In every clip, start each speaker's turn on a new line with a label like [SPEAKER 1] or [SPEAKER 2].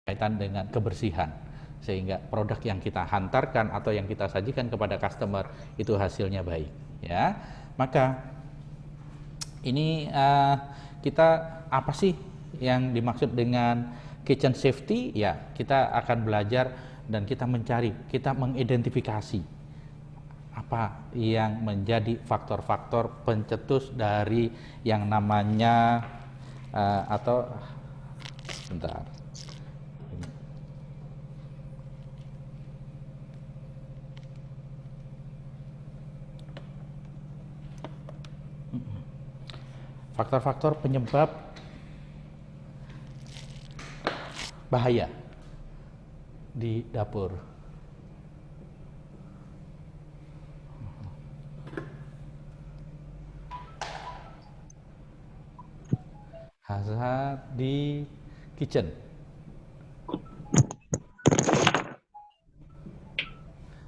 [SPEAKER 1] kaitan dengan kebersihan, sehingga produk yang kita hantarkan atau yang kita sajikan kepada customer itu hasilnya baik, ya. Maka ini kita apa sih yang dimaksud dengan kitchen safety? Ya, kita akan belajar dan kita mencari, kita mengidentifikasi apa yang menjadi faktor-faktor pencetus dari yang namanya atau bentar. Faktor-faktor penyebab bahaya di dapur. Hazard di kitchen.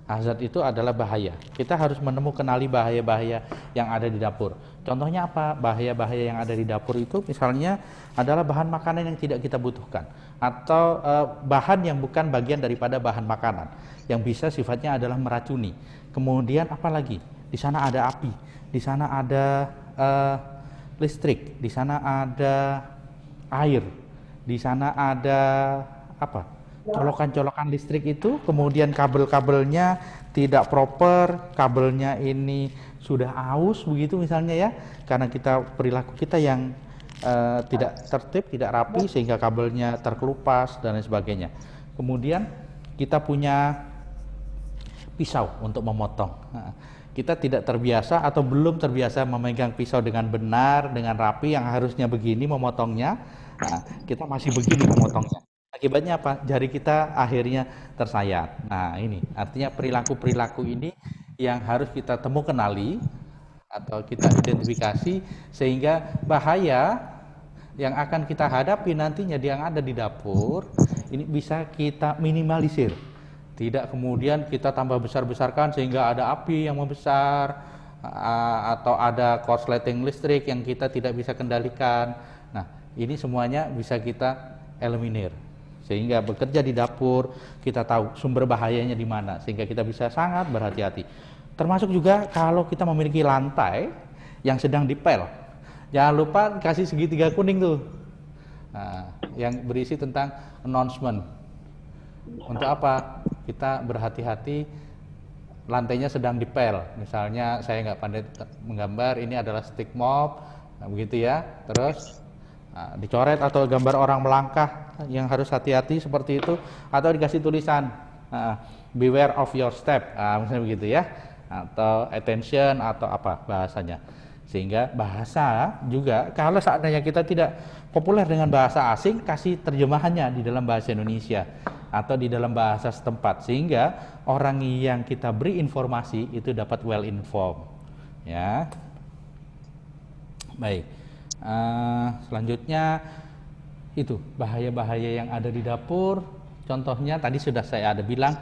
[SPEAKER 1] Hazard itu adalah bahaya. Kita harus kenali bahaya-bahaya yang ada di dapur. Contohnya apa? Bahaya-bahaya yang ada di dapur itu misalnya adalah bahan makanan yang tidak kita butuhkan, atau bahan yang bukan bagian daripada bahan makanan, yang bisa sifatnya adalah meracuni. Kemudian apa lagi? Di sana ada api, di sana ada listrik, di sana ada air, di sana ada apa? Colokan-colokan listrik itu, kemudian kabel-kabelnya tidak proper, kabelnya ini sudah aus begitu misalnya ya, karena perilaku kita yang tidak tertib, tidak rapi, sehingga kabelnya terkelupas dan lain sebagainya. Kemudian kita punya pisau untuk memotong. Nah, kita tidak terbiasa atau belum terbiasa memegang pisau dengan benar, dengan rapi, yang harusnya begini memotongnya. Nah, kita masih begini memotongnya. Akibatnya apa? Jari kita akhirnya tersayat. Nah, ini artinya perilaku-perilaku ini yang harus kita kenali atau kita identifikasi, sehingga bahaya yang akan kita hadapi nantinya yang ada di dapur ini bisa kita minimalisir. Tidak kemudian kita tambah besar-besarkan sehingga ada api yang membesar, atau ada korsleting listrik yang kita tidak bisa kendalikan. Nah, ini semuanya bisa kita eliminir, sehingga bekerja di dapur kita tahu sumber bahayanya di mana, sehingga kita bisa sangat berhati-hati. Termasuk juga kalau kita memiliki lantai yang sedang dipel, jangan lupa kasih segitiga kuning tuh, nah, yang berisi tentang announcement. Untuk apa? Kita berhati-hati, lantainya sedang dipel. Misalnya saya nggak pandai menggambar, ini adalah stick mop, nah, begitu ya. Terus dicoret atau gambar orang melangkah yang harus hati-hati seperti itu, atau dikasih tulisan beware of your step, misalnya begitu ya, atau attention atau apa bahasanya. Sehingga bahasa juga, kalau seandainya kita tidak populer dengan bahasa asing, kasih terjemahannya di dalam bahasa Indonesia atau di dalam bahasa setempat, sehingga orang yang kita beri informasi itu dapat well informed, ya. Baik, selanjutnya itu bahaya-bahaya yang ada di dapur. Contohnya tadi sudah saya ada bilang,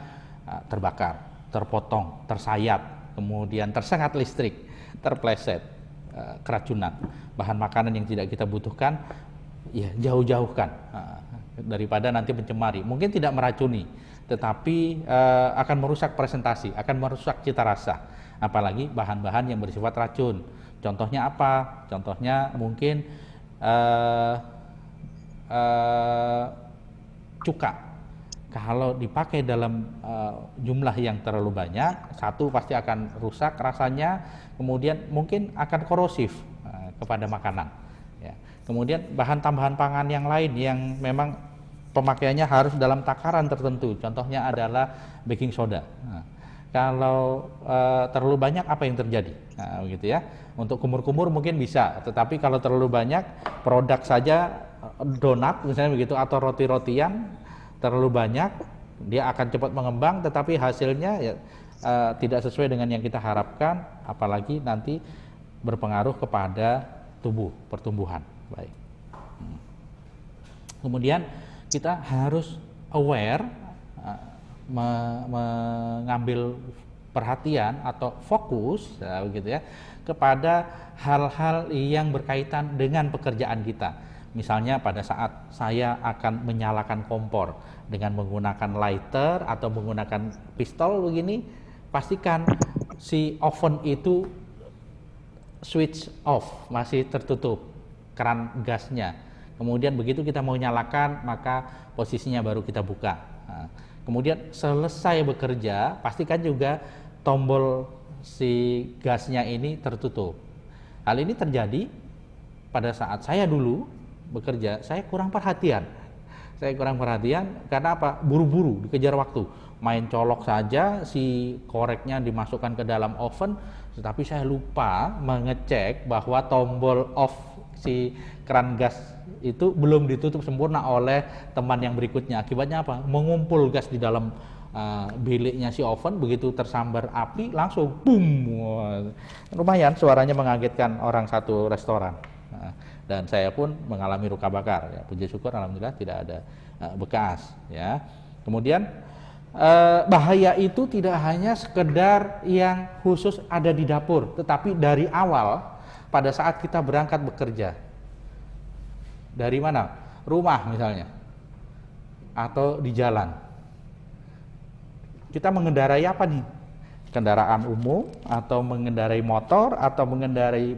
[SPEAKER 1] terbakar, terpotong, tersayat, kemudian tersengat listrik, terpleset, keracunan, bahan makanan yang tidak kita butuhkan, ya jauh-jauhkan daripada nanti mencemari. Mungkin tidak meracuni, tetapi akan merusak presentasi, akan merusak cita rasa, apalagi bahan-bahan yang bersifat racun. Contohnya apa? Contohnya mungkin cuka. Kalau dipakai dalam jumlah yang terlalu banyak, satu pasti akan rusak rasanya, kemudian mungkin akan korosif kepada makanan. Ya. Kemudian bahan tambahan pangan yang lain yang memang pemakaiannya harus dalam takaran tertentu. Contohnya adalah baking soda. Nah, kalau terlalu banyak apa yang terjadi? Nah, begitu ya. Untuk kumur-kumur mungkin bisa, tetapi kalau terlalu banyak produk saja, donat misalnya begitu, atau roti-rotian terlalu banyak, dia akan cepat mengembang, tetapi hasilnya ya, tidak sesuai dengan yang kita harapkan, apalagi nanti berpengaruh kepada pertumbuhan. Baik. Kemudian kita harus aware, mengambil perhatian atau fokus, ya, begitu ya, kepada hal-hal yang berkaitan dengan pekerjaan kita. Misalnya pada saat saya akan menyalakan kompor dengan menggunakan lighter atau menggunakan pistol begini, pastikan si oven itu switch off, masih tertutup keran gasnya. Kemudian begitu kita mau nyalakan, maka posisinya baru kita buka. Nah, kemudian selesai bekerja, pastikan juga tombol si gasnya ini tertutup. Hal ini terjadi pada saat saya dulu bekerja, saya kurang perhatian. Saya kurang perhatian karena apa? Buru-buru, dikejar waktu. Main colok saja si koreknya dimasukkan ke dalam oven, tetapi saya lupa mengecek bahwa tombol off si keran gas itu belum ditutup sempurna oleh teman yang berikutnya. Akibatnya apa? Mengumpul gas di dalam biliknya si oven, begitu tersambar api langsung boom. Lumayan suaranya mengagetkan orang satu restoran. Dan saya pun mengalami luka bakar. Ya, puji syukur alhamdulillah tidak ada bekas. Ya. Kemudian bahaya itu tidak hanya sekedar yang khusus ada di dapur, tetapi dari awal pada saat kita berangkat bekerja. Dari mana? Rumah misalnya, atau di jalan. Kita mengendarai apa nih? Kendaraan umum, atau mengendarai motor, atau mengendarai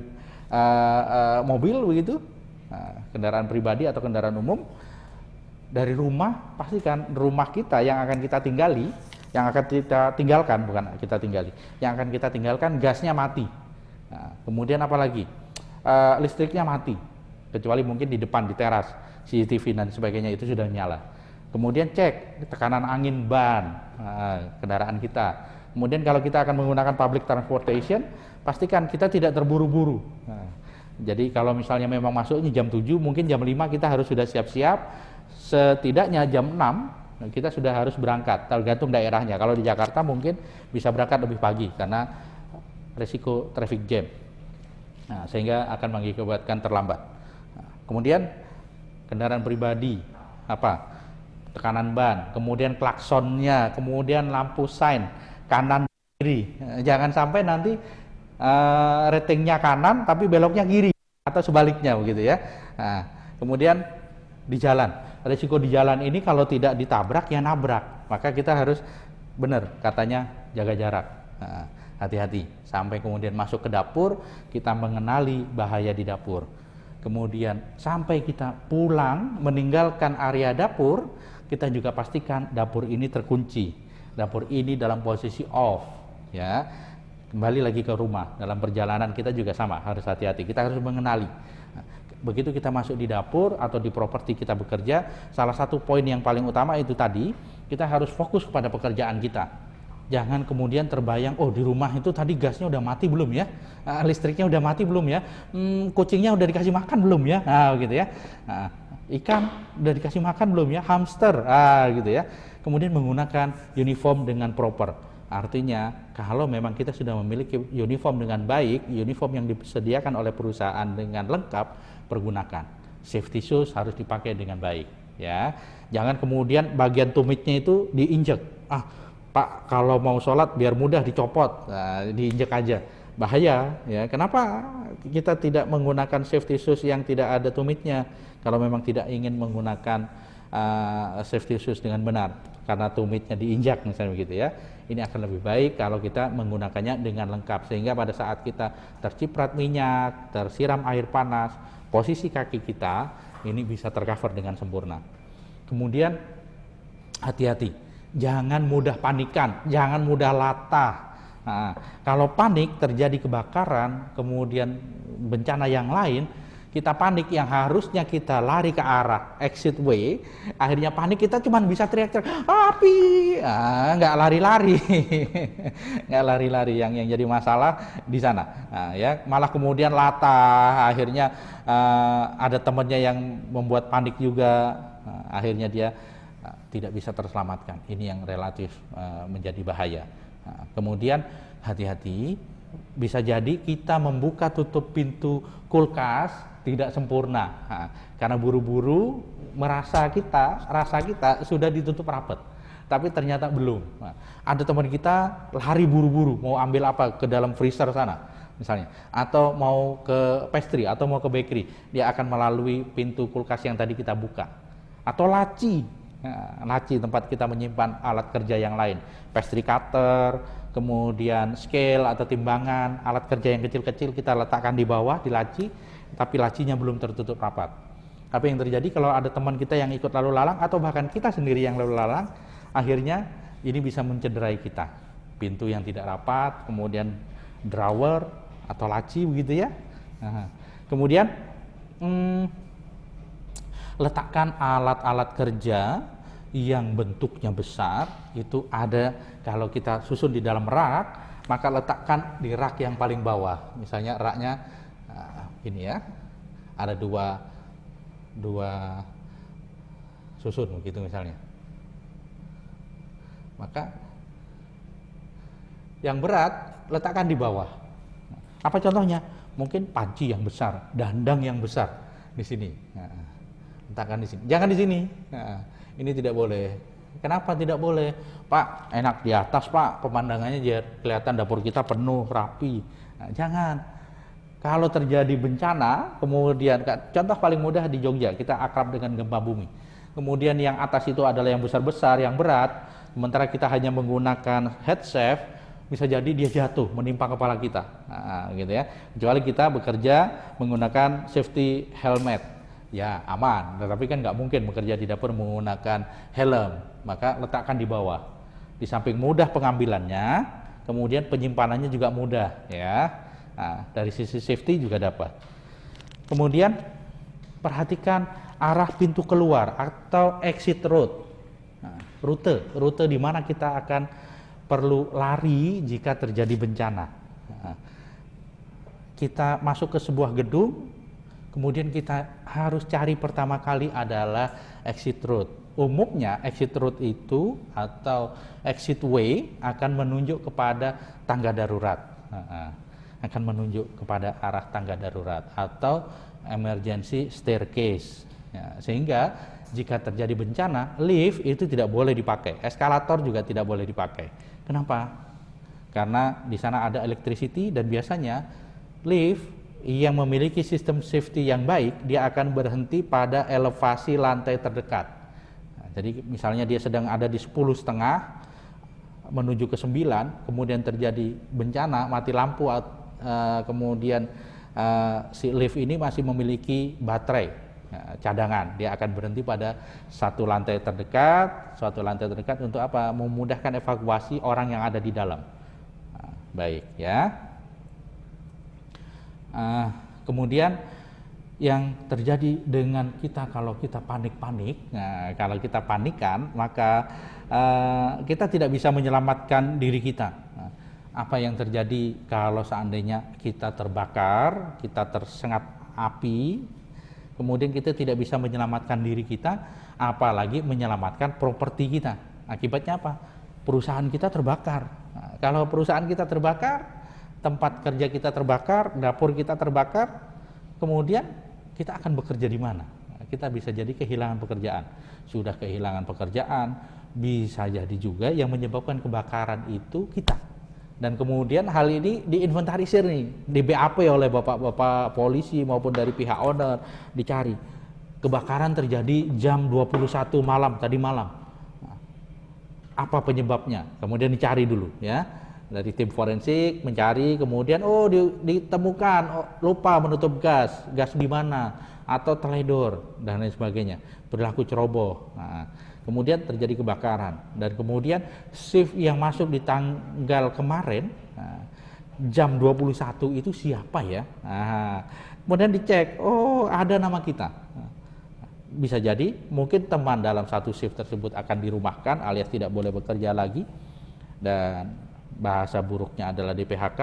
[SPEAKER 1] mobil begitu? Nah, kendaraan pribadi atau kendaraan umum. Dari rumah, pastikan rumah kita yang akan kita tinggali, yang akan kita tinggalkan, bukan kita tinggali, yang akan kita tinggalkan gasnya mati. Nah, kemudian apa lagi? Listriknya mati. Kecuali mungkin di depan, di teras, CCTV dan sebagainya itu sudah nyala. Kemudian cek tekanan angin ban kendaraan kita. Kemudian kalau kita akan menggunakan public transportation, pastikan kita tidak terburu-buru. Jadi kalau misalnya memang masuknya jam 7, mungkin jam 5 kita harus sudah siap-siap, setidaknya jam 6 kita sudah harus berangkat, tergantung daerahnya. Kalau di Jakarta mungkin bisa berangkat lebih pagi karena risiko traffic jam. Nah, sehingga akan mengakibatkan terlambat. Kemudian kendaraan pribadi, apa? Tekanan ban, kemudian klaksonnya, kemudian lampu sign kanan kiri. Jangan sampai nanti ratingnya kanan tapi beloknya kiri atau sebaliknya begitu ya. Nah, kemudian di jalan, risiko di jalan ini kalau tidak ditabrak ya nabrak. Maka kita harus benar katanya jaga jarak. Nah, hati-hati sampai kemudian masuk ke dapur, kita mengenali bahaya di dapur. Kemudian sampai kita pulang meninggalkan area dapur, kita juga pastikan dapur ini terkunci, dapur ini dalam posisi off. Ya, kembali lagi ke rumah, dalam perjalanan kita juga sama, harus hati-hati. Kita harus mengenali. Nah, begitu kita masuk di dapur atau di properti kita bekerja, salah satu poin yang paling utama itu tadi, kita harus fokus kepada pekerjaan kita. Jangan kemudian terbayang, oh di rumah itu tadi gasnya udah mati belum ya, listriknya udah mati belum ya, kucingnya udah dikasih makan belum ya, gitu ya, ikan udah dikasih makan belum ya, hamster, gitu ya. Kemudian menggunakan uniform dengan proper. Artinya kalau memang kita sudah memiliki uniform dengan baik, uniform yang disediakan oleh perusahaan dengan lengkap, pergunakan. Safety shoes harus dipakai dengan baik. Ya, jangan kemudian bagian tumitnya itu diinjek. Pak, kalau mau sholat biar mudah dicopot, diinjek aja, bahaya ya. Kenapa kita tidak menggunakan safety shoes yang tidak ada tumitnya kalau memang tidak ingin menggunakan safety shoes dengan benar karena tumitnya diinjak misalnya begitu ya. Ini akan lebih baik kalau kita menggunakannya dengan lengkap sehingga pada saat kita terciprat minyak, tersiram air panas, posisi kaki kita ini bisa tercover dengan sempurna. Kemudian hati-hati. Jangan mudah panikan, jangan mudah latah. Nah, kalau panik terjadi kebakaran, kemudian bencana yang lain, kita panik yang harusnya kita lari ke arah exit way, akhirnya panik kita cuma bisa teriak-teriak, api, nggak lari-lari, nggak lari-lari. Yang jadi masalah di sana. Nah, ya malah kemudian latah, akhirnya ada temannya yang membuat panik juga, akhirnya dia tidak bisa terselamatkan. Ini yang relatif menjadi bahaya. Nah, kemudian hati-hati, bisa jadi kita membuka tutup pintu kulkas tidak sempurna. Nah, karena buru-buru rasa kita sudah ditutup rapat, tapi ternyata belum. Nah, ada teman kita lari buru-buru mau ambil apa ke dalam freezer sana, misalnya, atau mau ke pastry atau mau ke bakery, dia akan melalui pintu kulkas yang tadi kita buka, atau laci. Nah, laci tempat kita menyimpan alat kerja yang lain, pastry cutter, kemudian scale atau timbangan, alat kerja yang kecil-kecil kita letakkan di bawah di laci, tapi lacinya belum tertutup rapat. Apa yang terjadi kalau ada teman kita yang ikut lalu lalang atau bahkan kita sendiri yang lalu lalang, akhirnya ini bisa mencederai kita. Pintu yang tidak rapat, kemudian drawer atau laci begitu ya. Nah, kemudian letakkan alat-alat kerja yang bentuknya besar, itu ada kalau kita susun di dalam rak, maka letakkan di rak yang paling bawah. Misalnya raknya ini ya, ada dua susun begitu misalnya. Maka yang berat letakkan di bawah. Apa contohnya? Mungkin panci yang besar, dandang yang besar di sini. Nah, letakkan di sini. Jangan di sini. Nah, ini tidak boleh. Kenapa tidak boleh? Pak, enak di atas Pak, pemandangannya biar kelihatan dapur kita penuh, rapi. Nah, jangan. Kalau terjadi bencana, kemudian contoh paling mudah di Jogja, kita akrab dengan gempa bumi. Kemudian yang atas itu adalah yang besar-besar, yang berat, sementara kita hanya menggunakan headset, bisa jadi dia jatuh menimpa kepala kita. Nah, gitu ya. Kecuali kita bekerja menggunakan safety helmet, ya aman. Tetapi kan nggak mungkin bekerja di dapur menggunakan helm, maka letakkan di bawah. Di samping mudah pengambilannya, kemudian penyimpanannya juga mudah, ya. Nah, dari sisi safety juga dapat. Kemudian perhatikan arah pintu keluar atau exit road. Nah, rute di mana kita akan perlu lari jika terjadi bencana. Nah, kita masuk ke sebuah gedung, kemudian kita harus cari pertama kali adalah exit road. Umumnya exit road itu atau exit way akan menunjuk kepada tangga darurat. Akan menunjuk kepada arah tangga darurat atau emergency staircase. Ya, sehingga jika terjadi bencana, lift itu tidak boleh dipakai, eskalator juga tidak boleh dipakai. Kenapa? Karena di sana ada electricity dan biasanya lift yang memiliki sistem safety yang baik, dia akan berhenti pada elevasi lantai terdekat. Nah, jadi misalnya dia sedang ada di 10,5 menuju ke 9, kemudian terjadi bencana, mati lampu, kemudian si lift ini masih memiliki baterai cadangan, dia akan berhenti pada suatu lantai terdekat untuk apa? Memudahkan evakuasi orang yang ada di dalam. Nah, baik ya. Kemudian yang terjadi dengan kita kalau kita panik-panik, nah, kalau kita panikan, maka kita tidak bisa menyelamatkan diri kita. Nah, apa yang terjadi kalau seandainya kita terbakar, kita tersengat api, kemudian kita tidak bisa menyelamatkan diri kita, apalagi menyelamatkan properti kita. Akibatnya apa? Perusahaan kita terbakar. Nah, kalau perusahaan kita terbakar, tempat kerja kita terbakar, dapur kita terbakar, kemudian kita akan bekerja di mana? Nah, kita bisa jadi kehilangan pekerjaan. Sudah kehilangan pekerjaan, bisa jadi juga yang menyebabkan kebakaran itu kita. Dan kemudian hal ini diinventarisir nih, di BAP oleh bapak-bapak polisi maupun dari pihak owner, dicari. Kebakaran terjadi jam 21 malam, tadi malam. Nah, apa penyebabnya? Kemudian dicari dulu ya. Dari tim forensik mencari, kemudian ditemukan lupa menutup gas di mana, atau teledor dan lain sebagainya, berlaku ceroboh. Nah, kemudian terjadi kebakaran, dan kemudian shift yang masuk di tanggal kemarin, jam 21 itu siapa ya? Nah, kemudian dicek, oh ada nama kita. Nah, bisa jadi mungkin teman dalam satu shift tersebut akan dirumahkan alias tidak boleh bekerja lagi, dan bahasa buruknya adalah di PHK,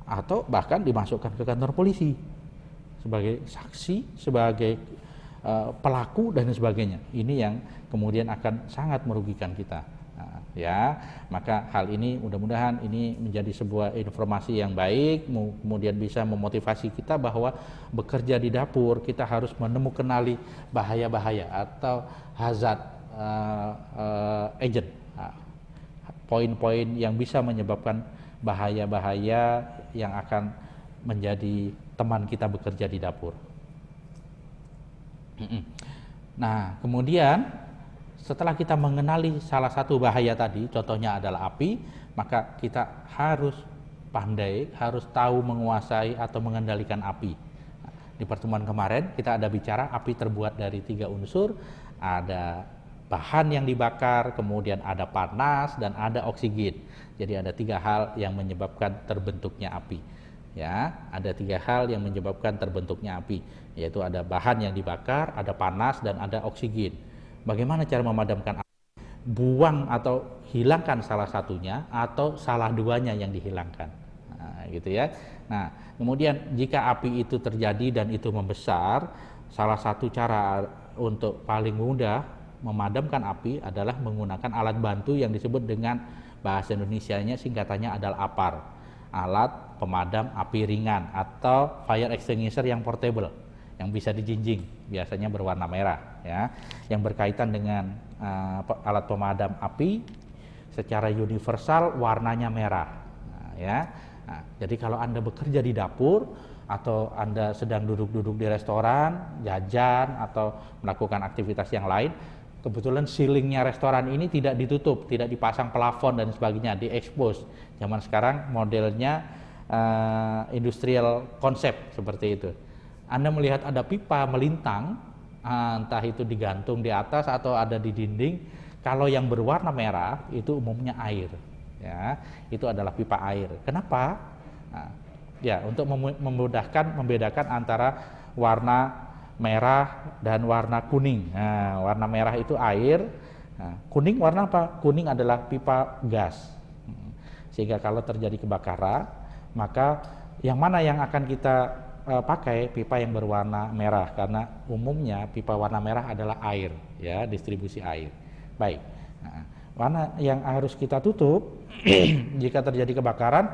[SPEAKER 1] atau bahkan dimasukkan ke kantor polisi sebagai saksi, sebagai pelaku dan sebagainya. Ini yang kemudian akan sangat merugikan kita. Nah, ya, maka hal ini mudah-mudahan ini menjadi sebuah informasi yang baik, kemudian bisa memotivasi kita bahwa bekerja di dapur kita harus menemukan bahaya-bahaya atau hazard agent, poin-poin yang bisa menyebabkan bahaya-bahaya yang akan menjadi teman kita bekerja di dapur. Nah, kemudian setelah kita mengenali salah satu bahaya tadi, contohnya adalah api, maka kita harus pandai, harus tahu menguasai atau mengendalikan api. Di pertemuan kemarin kita ada bicara api terbuat dari 3 unsur, ada bahan yang dibakar, kemudian ada panas dan ada oksigen. Jadi ada 3 hal yang menyebabkan terbentuknya api. Ya, ada 3 hal yang menyebabkan terbentuknya api, yaitu ada bahan yang dibakar, ada panas dan ada oksigen. Bagaimana cara memadamkan api? Buang atau hilangkan salah satunya atau salah duanya yang dihilangkan. Nah, gitu ya. Nah, kemudian jika api itu terjadi dan itu membesar, salah satu cara untuk paling mudah memadamkan api adalah menggunakan alat bantu yang disebut dengan bahasa Indonesianya singkatannya adalah APAR, alat pemadam api ringan atau fire extinguisher yang portable, yang bisa dijinjing, biasanya berwarna merah ya, yang berkaitan dengan alat pemadam api secara universal warnanya merah. Nah, ya. Nah, jadi kalau Anda bekerja di dapur atau Anda sedang duduk-duduk di restoran, jajan atau melakukan aktivitas yang lain, kebetulan ceilingnya restoran ini tidak ditutup, tidak dipasang plafon dan sebagainya, diekspos. Zaman sekarang modelnya industrial konsep seperti itu. Anda melihat ada pipa melintang, entah itu digantung di atas atau ada di dinding. Kalau yang berwarna merah itu umumnya air, ya, itu adalah pipa air. Kenapa? Nah, ya, untuk membedakan antara warna merah dan warna kuning. Nah, warna merah itu air. Nah, kuning warna apa? Kuning adalah pipa gas. Sehingga kalau terjadi kebakaran, maka yang mana yang akan kita pakai? Pipa yang berwarna merah, karena umumnya pipa warna merah adalah air, ya, distribusi air. Baik. Nah, warna yang harus kita tutup jika terjadi kebakaran,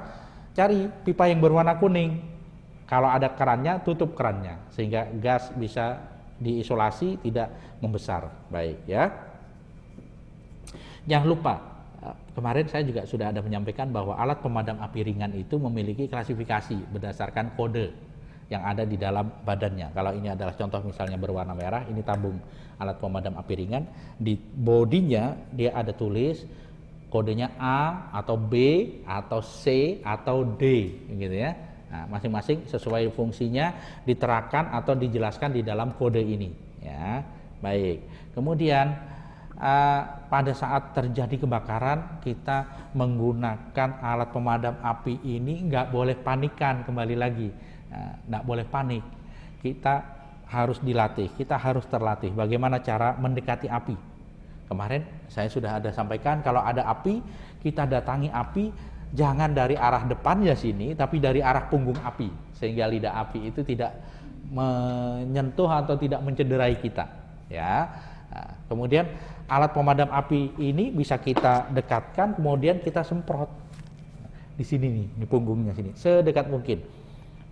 [SPEAKER 1] cari pipa yang berwarna kuning. Kalau ada kerannya, tutup kerannya sehingga gas bisa diisolasi, tidak membesar. Baik ya. Jangan lupa, kemarin saya juga sudah ada menyampaikan bahwa alat pemadam api ringan itu memiliki klasifikasi berdasarkan kode yang ada di dalam badannya. Kalau ini adalah contoh misalnya berwarna merah, ini tabung alat pemadam api ringan. Di bodinya dia ada tulis kodenya A atau B atau C atau D, gitu ya. Nah, masing-masing sesuai fungsinya diterapkan atau dijelaskan di dalam kode ini, ya. Baik. Kemudian pada saat terjadi kebakaran, kita menggunakan alat pemadam api ini nggak boleh panikan, kembali lagi, nggak boleh panik. Kita harus dilatih, kita harus terlatih. Bagaimana cara mendekati api? Kemarin saya sudah ada sampaikan, kalau ada api, kita datangi api. Jangan dari arah depannya sini, tapi dari arah punggung api, sehingga lidah api itu tidak menyentuh atau tidak mencederai kita. Ya. Nah, kemudian alat pemadam api ini bisa kita dekatkan, kemudian kita semprot di sini nih, di punggungnya sini, sedekat mungkin.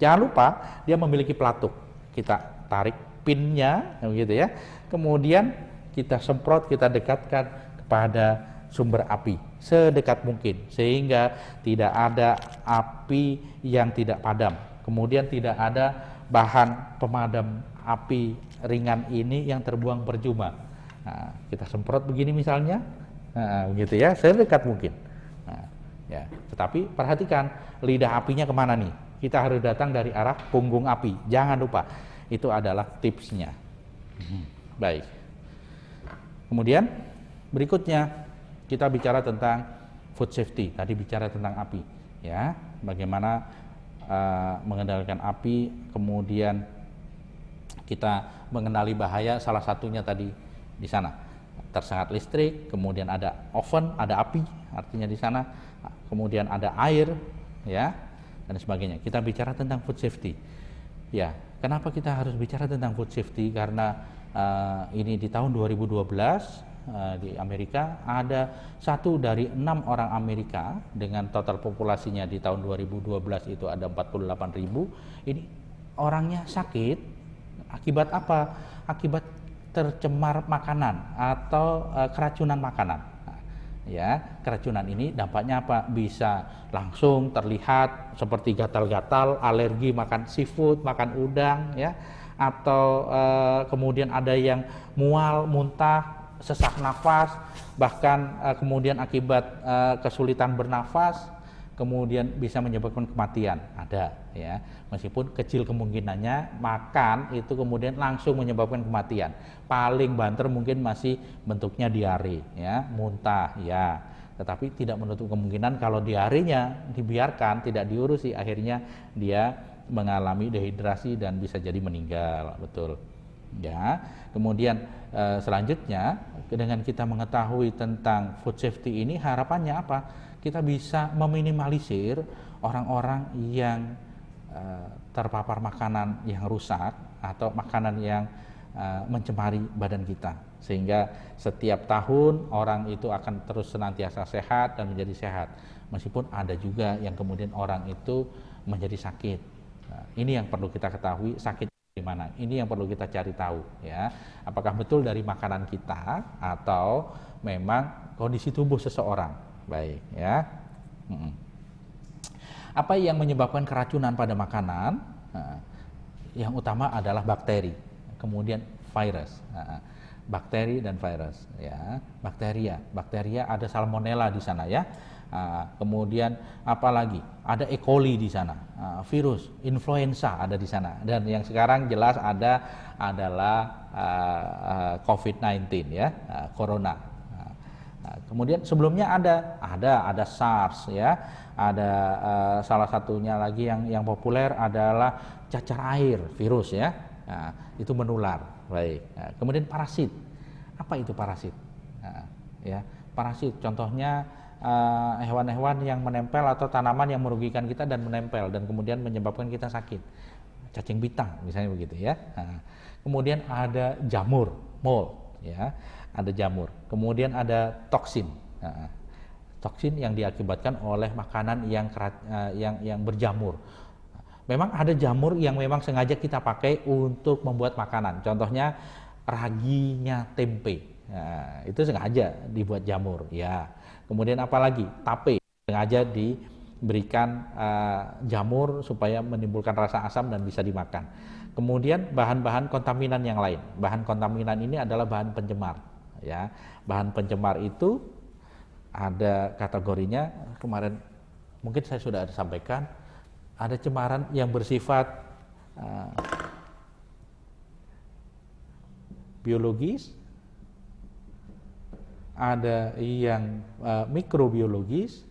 [SPEAKER 1] Jangan lupa dia memiliki pelatuk. Kita tarik pinnya, gitu ya. Kemudian kita semprot, kita dekatkan kepada sumber api sedekat mungkin sehingga tidak ada api yang tidak padam. Kemudian tidak ada bahan pemadam api ringan ini yang terbuang percuma. Nah, kita semprot begini misalnya, begitu ya, sedekat mungkin. Nah, ya, tetapi perhatikan lidah apinya kemana nih? Kita harus datang dari arah punggung api. Jangan lupa, itu adalah tipsnya. Baik. Kemudian berikutnya kita bicara tentang food safety. Tadi bicara tentang api, ya, bagaimana mengendalikan api. Kemudian kita mengenali bahaya. Salah satunya tadi di sana tersengat listrik. Kemudian ada oven, ada api, artinya di sana. Kemudian ada air, ya, dan sebagainya. Kita bicara tentang food safety. Ya, kenapa kita harus bicara tentang food safety? Karena ini di tahun 2012. Di Amerika ada 1 dari 6 orang Amerika dengan total populasinya di tahun 2012 itu ada 48.000. Ini orangnya sakit akibat apa? Akibat tercemar makanan atau keracunan makanan. Nah, ya. Keracunan ini dampaknya apa? Bisa langsung terlihat seperti gatal-gatal, alergi makan seafood, makan udang, ya, atau kemudian ada yang mual, muntah, sesak nafas, bahkan kemudian akibat kesulitan bernafas, kemudian bisa menyebabkan kematian, ada, ya. Meskipun kecil kemungkinannya, makan itu kemudian langsung menyebabkan kematian. Paling banter mungkin masih bentuknya diare, ya, muntah, ya. Tetapi tidak menutup kemungkinan kalau diarenya dibiarkan, tidak diurusi, akhirnya dia mengalami dehidrasi dan bisa jadi meninggal, betul. Ya, kemudian selanjutnya dengan kita mengetahui tentang food safety ini, harapannya apa? Kita bisa meminimalisir orang-orang yang terpapar makanan yang rusak atau makanan yang mencemari badan kita, sehingga setiap tahun orang itu akan terus senantiasa sehat dan menjadi sehat, meskipun ada juga yang kemudian orang itu menjadi sakit. Nah, ini yang perlu kita ketahui, sakit di mana, ini yang perlu kita cari tahu, ya, apakah betul dari makanan kita atau memang kondisi tubuh seseorang. Baik, ya. Apa yang menyebabkan keracunan pada makanan? Nah, yang utama adalah bakteri, kemudian virus. Nah, bakteri dan virus, ya. Bakteria ada salmonella di sana, ya. Kemudian apalagi ada E. coli di sana, virus influenza ada di sana, dan yang sekarang jelas ada adalah COVID-19, ya, corona. Kemudian sebelumnya ada SARS, ya, ada salah satunya lagi yang populer adalah cacar air virus, ya. Nah, itu menular. Baik. Nah, kemudian parasit. Apa itu parasit? Nah, ya, parasit contohnya hewan-hewan yang menempel atau tanaman yang merugikan kita dan menempel dan kemudian menyebabkan kita sakit. Cacing bitang misalnya begitu, ya. Nah, kemudian ada jamur, mold, ya. Ada jamur, kemudian ada toksin, toksin yang diakibatkan oleh makanan yang berjamur. Memang ada jamur yang memang sengaja kita pakai untuk membuat makanan, contohnya raginya tempe, itu sengaja dibuat jamur, ya. Kemudian apalagi tape, sengaja diberikan jamur supaya menimbulkan rasa asam dan bisa dimakan. Kemudian bahan-bahan kontaminan yang lain, bahan kontaminan ini adalah bahan pencemar, ya. Bahan pencemar itu ada kategorinya, kemarin mungkin saya sudah ada sampaikan, ada cemaran yang bersifat biologis, ada yang mikrobiologis,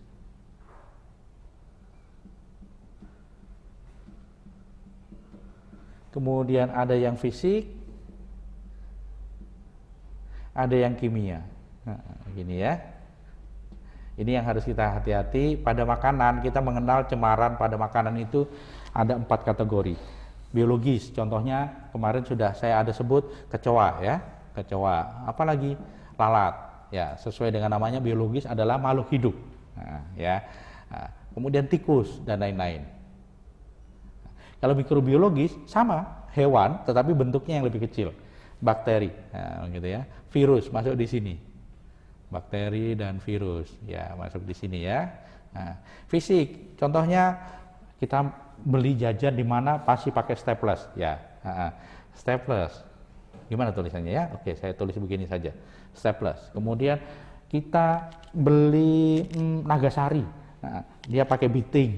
[SPEAKER 1] kemudian ada yang fisik, ada yang kimia. Nah, gini, ya. Ini yang harus kita hati-hati pada makanan. Kita mengenal cemaran pada makanan itu ada 4 kategori. Biologis, contohnya kemarin sudah saya ada sebut kecoa, ya. Kecoa, apalagi lalat, ya. Sesuai dengan namanya, biologis adalah makhluk hidup. Nah, ya. Nah, kemudian tikus dan lain-lain. Kalau mikrobiologis sama, hewan tetapi bentuknya yang lebih kecil. Bakteri, nah, gitu, ya. Virus masuk di sini. Bakteri dan virus, ya, masuk di sini, ya. Nah, fisik, contohnya kita beli jajan di mana pasti pakai staples, ya. Staples, gimana tulisannya, ya? Oke, saya tulis begini saja, staples. Kemudian kita beli Nagasari, nah, dia pakai biting,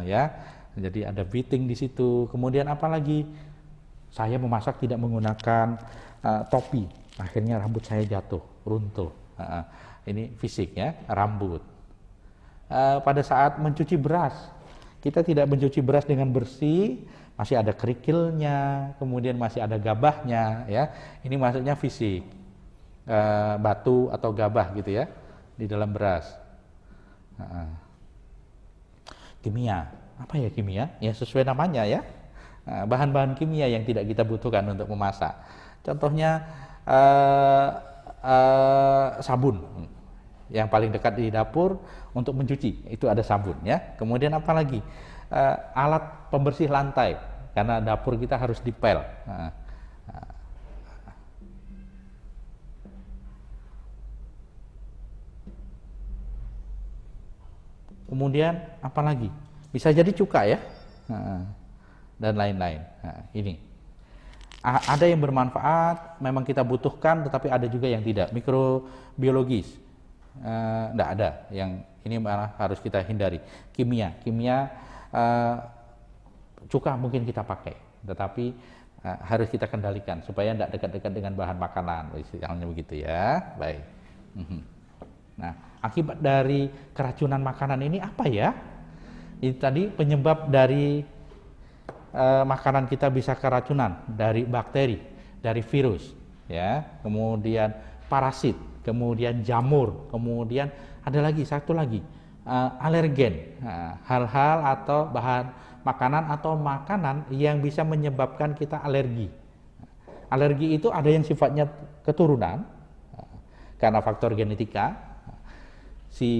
[SPEAKER 1] ya. Jadi ada biting di situ. Kemudian apalagi? Saya memasak tidak menggunakan topi, akhirnya rambut saya jatuh, runtuh. Ini fisik, ya, rambut. Pada saat mencuci beras, kita tidak mencuci beras dengan bersih, masih ada kerikilnya, kemudian masih ada gabahnya, ya. Ini maksudnya fisik, batu atau gabah gitu, ya, di dalam beras. Kimia, apa ya kimia? Ya sesuai namanya, ya. Bahan-bahan kimia yang tidak kita butuhkan untuk memasak. Contohnya sabun, yang paling dekat di dapur untuk mencuci itu ada sabun, ya. Kemudian apa lagi? Alat pembersih lantai, karena dapur kita harus dipel. Kemudian apa lagi? Bisa jadi cuka ya, dan lain-lain. Nah, ini ada yang bermanfaat, memang kita butuhkan, tetapi ada juga yang tidak. Mikrobiologis, enggak ada. Yang ini malah harus kita hindari. Kimia, cuka mungkin kita pakai, tetapi harus kita kendalikan supaya tidak dekat-dekat dengan bahan makanan, misalnya begitu ya. Baik. Nah, akibat dari keracunan makanan ini apa ya? Ini tadi penyebab dari makanan kita bisa keracunan dari bakteri, dari virus, ya, kemudian parasit, kemudian jamur, kemudian ada lagi satu lagi alergen, hal-hal atau bahan makanan yang bisa menyebabkan kita alergi. Alergi itu ada yang sifatnya keturunan karena faktor genetika. Si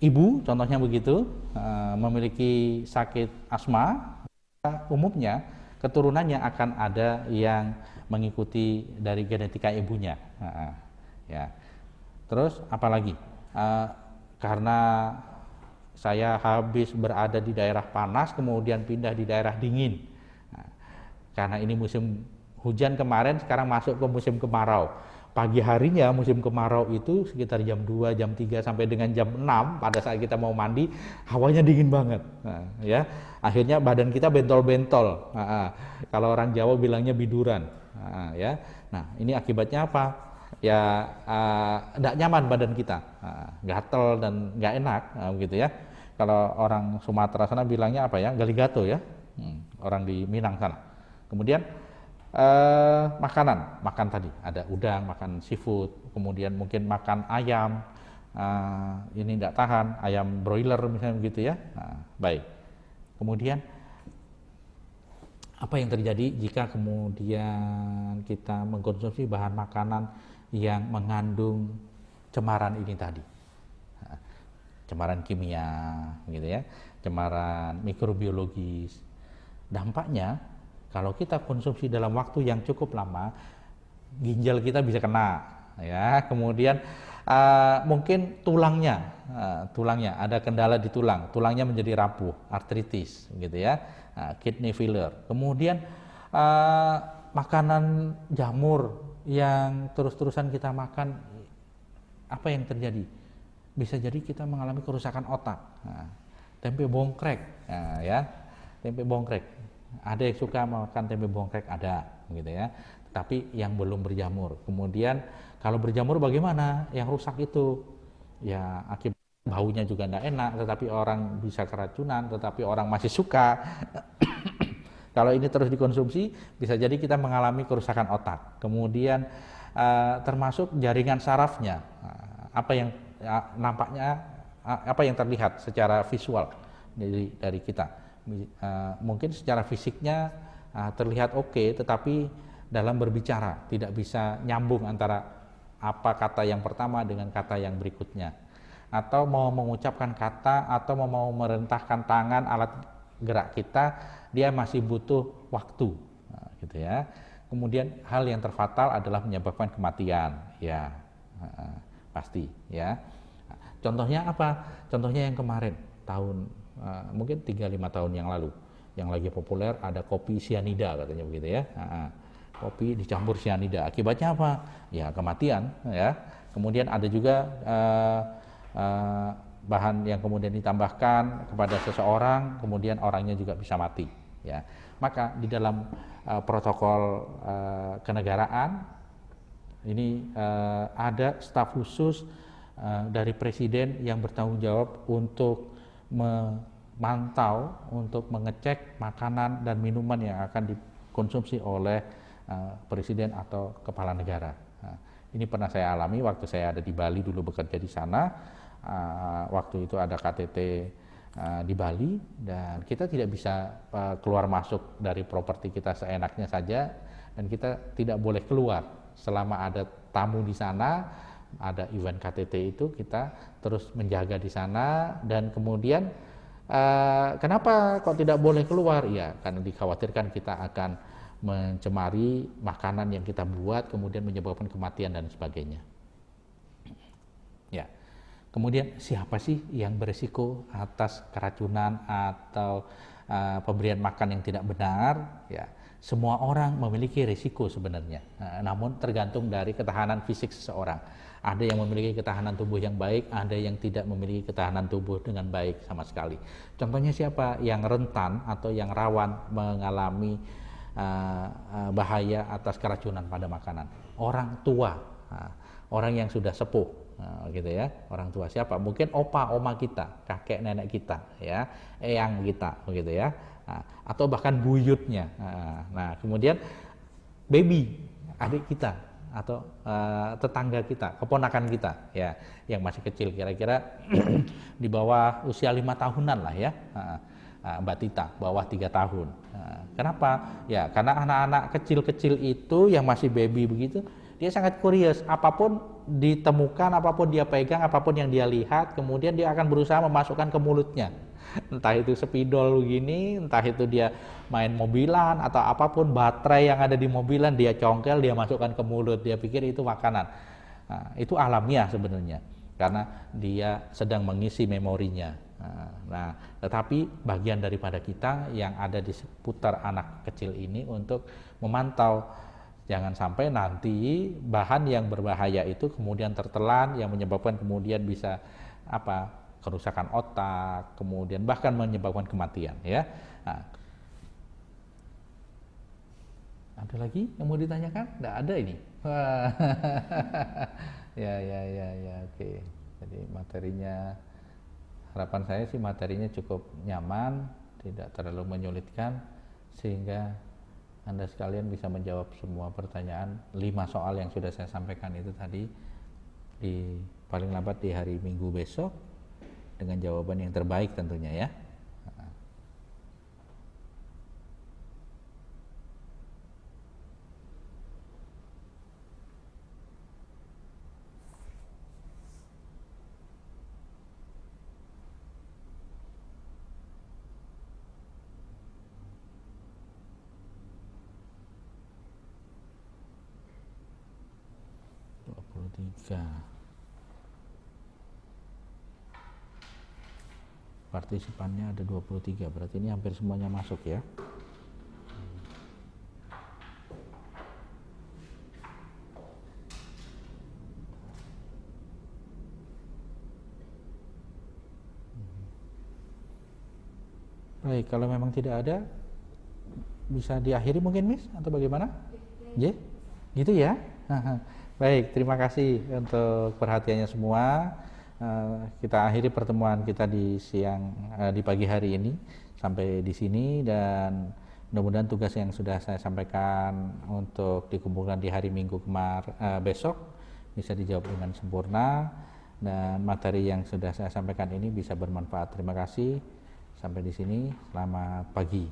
[SPEAKER 1] ibu contohnya begitu memiliki sakit asma, umumnya keturunannya akan ada yang mengikuti dari genetika ibunya. Ya. Terus apalagi karena saya habis berada di daerah panas kemudian pindah di daerah dingin, karena ini musim hujan kemarin, sekarang masuk ke musim kemarau. Pagi harinya musim kemarau itu sekitar jam 2, jam 3 sampai dengan jam 6 pada saat kita mau mandi, hawanya dingin banget. Ya, akhirnya badan kita bentol-bentol. Kalau orang Jawa bilangnya biduran. Ya. Nah, ini akibatnya apa? Ya, tidak nyaman badan kita, gatel dan nggak enak, begitu ya. Kalau orang Sumatera sana bilangnya apa ya? Galigato ya. Orang di Minang sana. Kemudian makan tadi ada udang, makan seafood, kemudian mungkin makan ayam, ini tidak tahan, ayam broiler misalnya begitu ya. Baik, kemudian apa yang terjadi jika kemudian kita mengkonsumsi bahan makanan yang mengandung cemaran ini tadi, cemaran kimia gitu ya, cemaran mikrobiologis. Dampaknya kalau kita konsumsi dalam waktu yang cukup lama, ginjal kita bisa kena, ya. Kemudian mungkin tulangnya ada kendala di tulangnya menjadi rapuh, artritis, gitu ya, kidney failure. Kemudian makanan jamur yang terus-terusan kita makan, apa yang terjadi? Bisa jadi kita mengalami kerusakan otak. Tempe bongkrek, ya, tempe bongkrek. Ada yang suka makan tempe bongkrek, ada gitu ya, tapi yang belum berjamur. Kemudian kalau berjamur bagaimana? Yang rusak itu ya akibat baunya juga tidak enak, tetapi orang bisa keracunan, tetapi orang masih suka. Kalau ini terus dikonsumsi, bisa jadi kita mengalami kerusakan otak. Kemudian termasuk jaringan sarafnya, apa yang nampaknya, apa yang terlihat secara visual dari kita. Mungkin secara fisiknya terlihat oke, tetapi dalam berbicara tidak bisa nyambung antara apa kata yang pertama dengan kata yang berikutnya, atau mau mengucapkan kata atau mau merentahkan tangan, alat gerak kita, dia masih butuh waktu, gitu ya. Kemudian hal yang terfatal adalah menyebabkan kematian, ya, pasti ya. Contohnya apa? Contohnya yang kemarin tahun mungkin 3-5 tahun yang lalu, yang lagi populer ada kopi sianida katanya begitu ya. Kopi dicampur sianida, akibatnya apa? Ya kematian ya. Kemudian ada juga bahan yang kemudian ditambahkan kepada seseorang, kemudian orangnya juga bisa mati ya. Maka di dalam protokol kenegaraan ini ada staf khusus dari presiden yang bertanggung jawab untuk memantau, untuk mengecek makanan dan minuman yang akan dikonsumsi oleh presiden atau kepala negara. Ini pernah saya alami waktu saya ada di Bali dulu bekerja di sana. Waktu itu ada KTT di Bali dan kita tidak bisa keluar masuk dari properti kita seenaknya saja, dan kita tidak boleh keluar selama ada tamu di sana. Ada event KTT itu kita terus menjaga di sana, dan kemudian kenapa kok tidak boleh keluar? Ya karena dikhawatirkan kita akan mencemari makanan yang kita buat, kemudian menyebabkan kematian dan sebagainya. Ya, Kemudian siapa sih yang berisiko atas keracunan atau pemberian makan yang tidak benar? Ya, semua orang memiliki risiko sebenarnya, namun tergantung dari ketahanan fisik seseorang. Ada yang memiliki ketahanan tubuh yang baik, ada yang tidak memiliki ketahanan tubuh dengan baik sama sekali. Contohnya siapa yang rentan atau yang rawan mengalami bahaya atas keracunan pada makanan? Orang tua, orang yang sudah sepuh, gitu ya. Orang tua siapa? Mungkin opa, oma kita, kakek nenek kita, ya, eyang kita, begitu ya. Atau bahkan buyutnya. Nah, kemudian baby, adik kita atau tetangga kita, keponakan kita, ya, yang masih kecil, kira-kira di bawah usia 5 tahunan lah ya. Mbak Tita, bawah 3 tahun. Kenapa? Ya, karena anak-anak kecil-kecil itu yang masih baby begitu, dia sangat curious, apapun ditemukan, apapun dia pegang, apapun yang dia lihat, kemudian dia akan berusaha memasukkan ke mulutnya. Entah itu spidol begini, entah itu dia main mobilan, atau apapun baterai yang ada di mobilan, dia congkel, dia masukkan ke mulut, dia pikir itu makanan. Nah, itu alamiah sebenarnya, karena dia sedang mengisi memorinya. Nah, tetapi bagian daripada kita yang ada di seputar anak kecil ini untuk memantau, jangan sampai nanti bahan yang berbahaya itu kemudian tertelan, yang menyebabkan kemudian bisa kerusakan otak, kemudian bahkan menyebabkan kematian, ya. Nah, ada lagi yang mau ditanyakan? Nggak ada ini. Ya, oke. Jadi materinya, harapan saya sih materinya cukup nyaman, tidak terlalu menyulitkan, sehingga Anda sekalian bisa menjawab semua pertanyaan 5 soal yang sudah saya sampaikan itu tadi di paling lambat di hari Minggu besok dengan jawaban yang terbaik tentunya, ya. Partisipannya ada 23, berarti ini hampir semuanya masuk, ya. Baik, kalau memang tidak ada, bisa diakhiri mungkin, Miss, atau bagaimana? Ya, gitu ya. Baik, terima kasih untuk perhatiannya semua. Kita akhiri pertemuan kita di pagi hari ini sampai di sini, dan mudah-mudahan tugas yang sudah saya sampaikan untuk dikumpulkan di hari Minggu besok bisa dijawab dengan sempurna, dan materi yang sudah saya sampaikan ini bisa bermanfaat. Terima kasih. Sampai di sini. Selamat pagi.